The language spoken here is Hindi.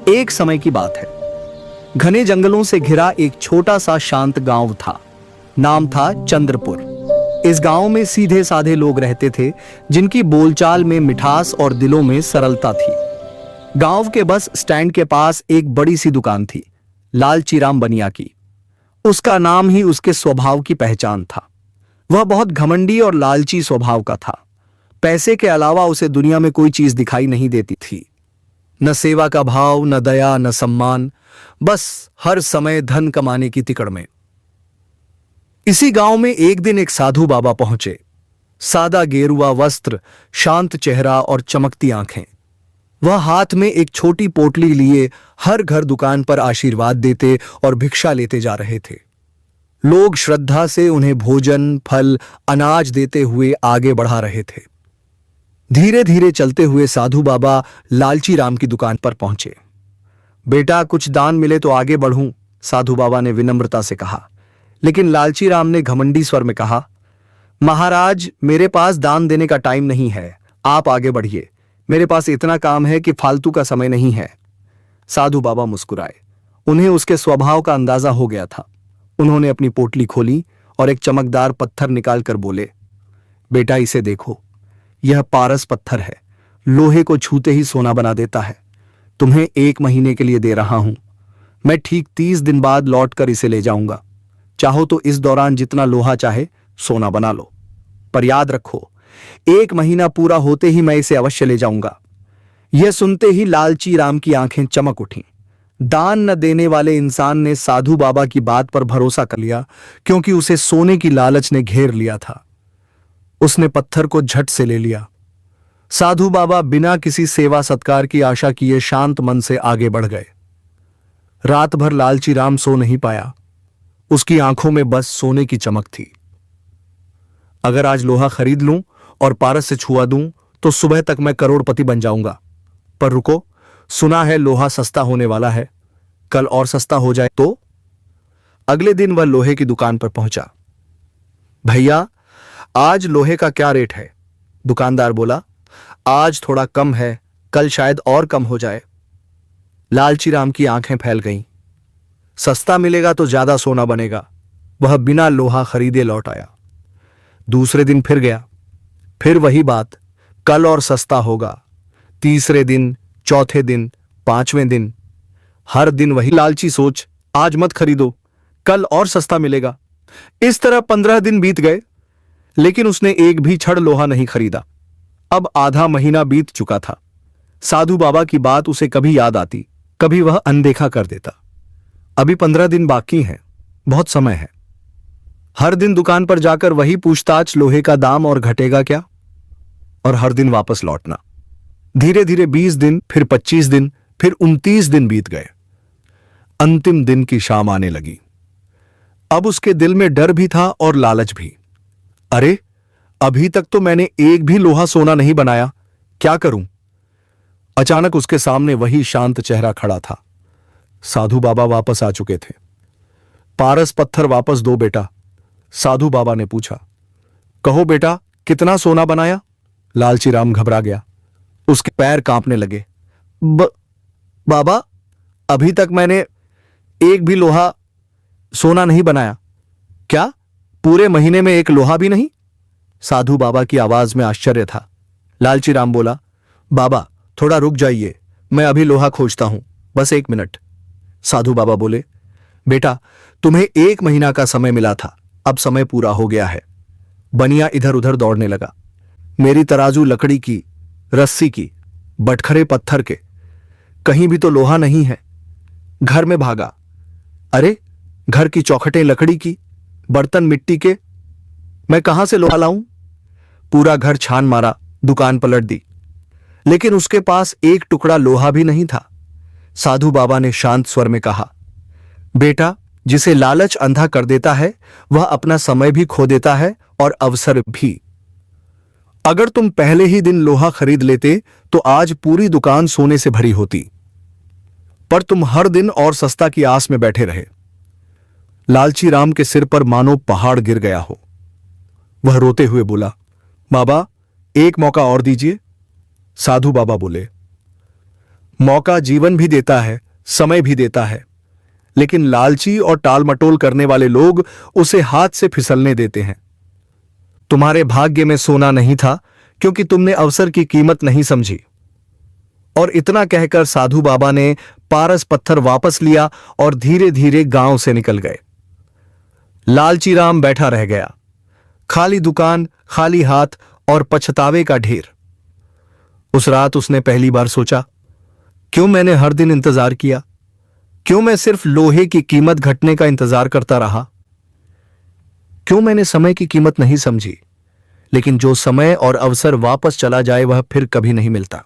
एक समय की बात है। घने जंगलों से घिरा एक छोटा सा शांत गांव था। नाम था चंद्रपुर। इस गांव में सीधे साधे लोग रहते थे, जिनकी बोलचाल में मिठास और दिलों में सरलता थी। गांव के बस स्टैंड के पास एक बड़ी सी दुकान थी, लालची राम बनिया की। उसका नाम ही उसके स्वभाव की पहचान था। वह बहुत घमंडी और लालची स्वभाव का था। पैसे के अलावा उसे दुनिया में कोई चीज दिखाई नहीं देती थी। न सेवा का भाव, न दया, न सम्मान, बस हर समय धन कमाने की तिकड़ में। इसी गांव में एक दिन एक साधु बाबा पहुंचे। सादा गेरुआ वस्त्र, शांत चेहरा और चमकती आंखें। वह हाथ में एक छोटी पोटली लिए हर घर दुकान पर आशीर्वाद देते और भिक्षा लेते जा रहे थे। लोग श्रद्धा से उन्हें भोजन, फल, अनाज देते हुए आगे बढ़ा रहे थे। धीरे धीरे चलते हुए साधु बाबा लालची राम की दुकान पर पहुंचे। बेटा, कुछ दान मिले तो आगे बढ़ूं, साधु बाबा ने विनम्रता से कहा। लेकिन लालची राम ने घमंडी स्वर में कहा, महाराज, मेरे पास दान देने का टाइम नहीं है, आप आगे बढ़िए। मेरे पास इतना काम है कि फालतू का समय नहीं है। साधु बाबा मुस्कुराए। उन्हें उसके स्वभाव का अंदाजा हो गया था। उन्होंने अपनी पोटली खोली और एक चमकदार पत्थर निकालकर बोले, बेटा, इसे देखो, यह पारस पत्थर है। लोहे को छूते ही सोना बना देता है। तुम्हें 1 महीने के लिए दे रहा हूं। मैं ठीक 30 दिन बाद लौटकर इसे ले जाऊंगा। चाहो तो इस दौरान जितना लोहा चाहे सोना बना लो, पर याद रखो, 1 महीना पूरा होते ही मैं इसे अवश्य ले जाऊंगा। यह सुनते ही लालची राम की आंखें चमक उठीं। दान न देने वाले इंसान ने साधु बाबा की बात पर भरोसा कर लिया, क्योंकि उसे सोने की लालच ने घेर लिया था। उसने पत्थर को झट से ले लिया। साधु बाबा बिना किसी सेवा सत्कार की आशा किए शांत मन से आगे बढ़ गए। रात भर लालची राम सो नहीं पाया। उसकी आंखों में बस सोने की चमक थी। अगर आज लोहा खरीद लूं और पारस से छुआ दूं तो सुबह तक मैं करोड़पति बन जाऊंगा। पर रुको, सुना है लोहा सस्ता होने वाला है। कल और सस्ता हो जाए तो? अगले दिन वह लोहे की दुकान पर पहुंचा। भैया, आज लोहे का क्या रेट है? दुकानदार बोला, आज थोड़ा कम है, कल शायद और कम हो जाए। लालची राम की आंखें फैल गईं। सस्ता मिलेगा तो ज्यादा सोना बनेगा। वह बिना लोहा खरीदे लौट आया। दूसरे दिन फिर गया, फिर वही बात, कल और सस्ता होगा। तीसरे दिन, चौथे दिन, 5वें दिन, हर दिन वही लालची सोच, आज मत खरीदो, कल और सस्ता मिलेगा। इस तरह 15 दिन बीत गए, लेकिन उसने एक भी छड़ लोहा नहीं खरीदा। अब आधा महीना बीत चुका था। साधु बाबा की बात उसे कभी याद आती, कभी वह अनदेखा कर देता। अभी 15 दिन बाकी हैं, बहुत समय है। हर दिन दुकान पर जाकर वही पूछताछ, लोहे का दाम और घटेगा क्या, और हर दिन वापस लौटना। धीरे धीरे 20 दिन, फिर 25 दिन, फिर 29 दिन बीत गए। अंतिम दिन की शाम आने लगी। अब उसके दिल में डर भी था और लालच भी। अरे, अभी तक तो मैंने एक भी लोहा सोना नहीं बनाया, क्या करूं? अचानक उसके सामने वही शांत चेहरा खड़ा था। साधु बाबा वापस आ चुके थे। पारस पत्थर वापस दो बेटा, साधु बाबा ने पूछा। कहो बेटा, कितना सोना बनाया? लालची राम घबरा गया। उसके पैर कांपने लगे। बाबा, अभी तक मैंने एक भी लोहा सोना नहीं बनाया। क्या, पूरे महीने में एक लोहा भी नहीं? साधु बाबा की आवाज में आश्चर्य था। लालची राम बोला, बाबा थोड़ा रुक जाइए, मैं अभी लोहा खोजता हूं, बस 1 मिनट। साधु बाबा बोले, बेटा, तुम्हें 1 महीना का समय मिला था, अब समय पूरा हो गया है। बनिया इधर उधर दौड़ने लगा। मेरी तराजू लकड़ी की, रस्सी की, बटखरे पत्थर के, कहीं भी तो लोहा नहीं है। घर में भागा। अरे, घर की चौखटें लकड़ी की, बर्तन मिट्टी के, मैं कहां से लोहा लाऊं? पूरा घर छान मारा, दुकान पलट दी, लेकिन उसके पास एक टुकड़ा लोहा भी नहीं था। साधु बाबा ने शांत स्वर में कहा, बेटा, जिसे लालच अंधा कर देता है, वह अपना समय भी खो देता है और अवसर भी। अगर तुम पहले ही दिन लोहा खरीद लेते तो आज पूरी दुकान सोने से भरी होती, पर तुम हर दिन और सस्ता की आस में बैठे रहे। लालची राम के सिर पर मानो पहाड़ गिर गया हो। वह रोते हुए बोला, बाबा, एक मौका और दीजिए। साधु बाबा बोले, मौका जीवन भी देता है, समय भी देता है, लेकिन लालची और टालमटोल करने वाले लोग उसे हाथ से फिसलने देते हैं। तुम्हारे भाग्य में सोना नहीं था क्योंकि तुमने अवसर की कीमत नहीं समझी। और इतना कहकर साधु बाबा ने पारस पत्थर वापस लिया और धीरे धीरे गांव से निकल गए। लालची राम बैठा रह गया, खाली दुकान, खाली हाथ और पछतावे का ढेर। उस रात उसने पहली बार सोचा, क्यों मैंने हर दिन इंतजार किया? क्यों मैं सिर्फ लोहे की कीमत घटने का इंतजार करता रहा? क्यों मैंने समय की कीमत नहीं समझी? लेकिन जो समय और अवसर वापस चला जाए वह फिर कभी नहीं मिलता।